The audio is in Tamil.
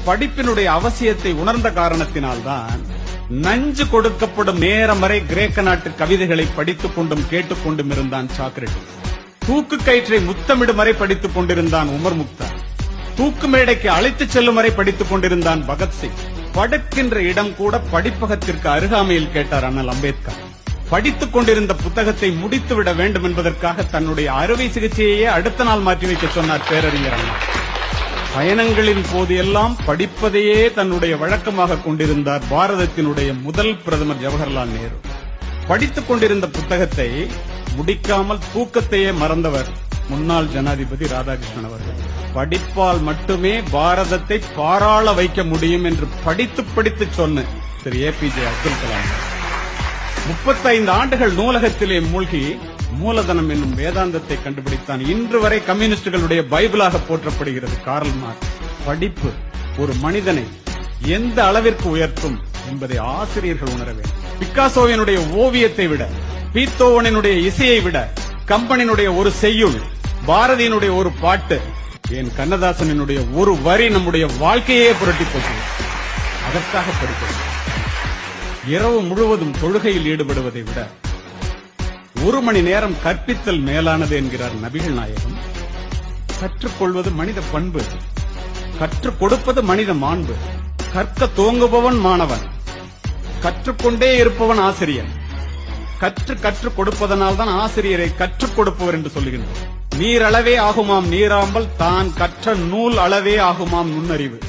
படிப்பினுடைய அவசியத்தை உணர்ந்த காரணத்தினால்தான் நஞ்சு கொடுக்கப்படும் நேரம் வரை கிரேக்க நாட்டு கவிதைகளை படித்துக் கொண்டும் கேட்டுக்கொண்டும் இருந்தான் சாக்ரட்டிஸ். தூக்கு கயிற்றை முத்தமிடும் வரை படித்துக் கொண்டிருந்தான் உமர் முக்தார். தூக்கு மேடைக்கு அழைத்துச் செல்லும் வரை படித்துக் கொண்டிருந்தான் பகத்சிங். படுக்கின்ற இடம் கூட படிப்பகத்திற்கு அருகாமையில் கேட்டார் அண்ணல் அம்பேத்கர். படித்துக் கொண்டிருந்த புத்தகத்தை முடித்துவிட வேண்டும் என்பதற்காக தன்னுடைய அறுவை சிகிச்சையே அடுத்த நாள் மாற்றி வைக்க சொன்னார் பேரறிஞர் அண்ணா. பயணங்களின் போது எல்லாம் படிப்பதையே தன்னுடைய வழக்கமாக கொண்டிருந்தார் பாரதத்தினுடைய முதல் பிரதமர் ஜவஹர்லால் நேரு. படித்துக் கொண்டிருந்த புத்தகத்தை முடிக்காமல் தூக்கத்தையே மறந்தவர் முன்னாள் ஜனாதிபதி ராதாகிருஷ்ணன் அவர்கள். படிப்பால் மட்டுமே பாரதத்தை பாராள வைக்க முடியும் என்று படித்து சொன்ன திரு APJ அப்துல் கலாம் 35 ஆண்டுகள் நூலகத்திலே மூழ்கி மூலதனம் என்னும் வேதாந்தத்தை கண்டுபிடித்தான். இன்று வரை கம்யூனிஸ்டுகளுடைய பைபிளாக போற்றப்படுகிறது கார்ல் மார்க்ஸ். படிப்பு ஒரு மனிதனை எந்த அளவிற்கு உயர்த்தும் என்பதை ஆசிரியர்கள் உணர வேண்டும். பிக்காசோவினுடைய ஓவியத்தை விட, பீத்தோவனினுடைய இசையை விட, கம்பனினுடைய ஒரு செய்யுள், பாரதியினுடைய ஒரு பாட்டு, என் கண்ணதாசனினுடைய ஒரு வரி நம்முடைய வாழ்க்கையே புரட்டி போச்சு. அதற்காக படிக்கிறது. இரவு முழுவதும் தொழுகையில் ஈடுபடுவதை விட 1 மணி நேரம் கற்பித்தல் மேலானது என்கிறார் நபிகள் நாயகம். கற்றுக்கொள்வது மனித பண்பு, கற்றுக் கொடுப்பது மனித மாண்பு. கற்க துவங்குபவன் மாணவன், கற்றுக்கொண்டே இருப்பவன் ஆசிரியர். கற்றுக் கொடுப்பதனால் தான் ஆசிரியரை கற்றுக் கொடுப்பவர் என்று சொல்லுகின்றோம். நீர் அளவே ஆகுமாம் நீராம்பல், தான் கற்ற நூல் அளவே ஆகுமாம் நுண்ணறிவு.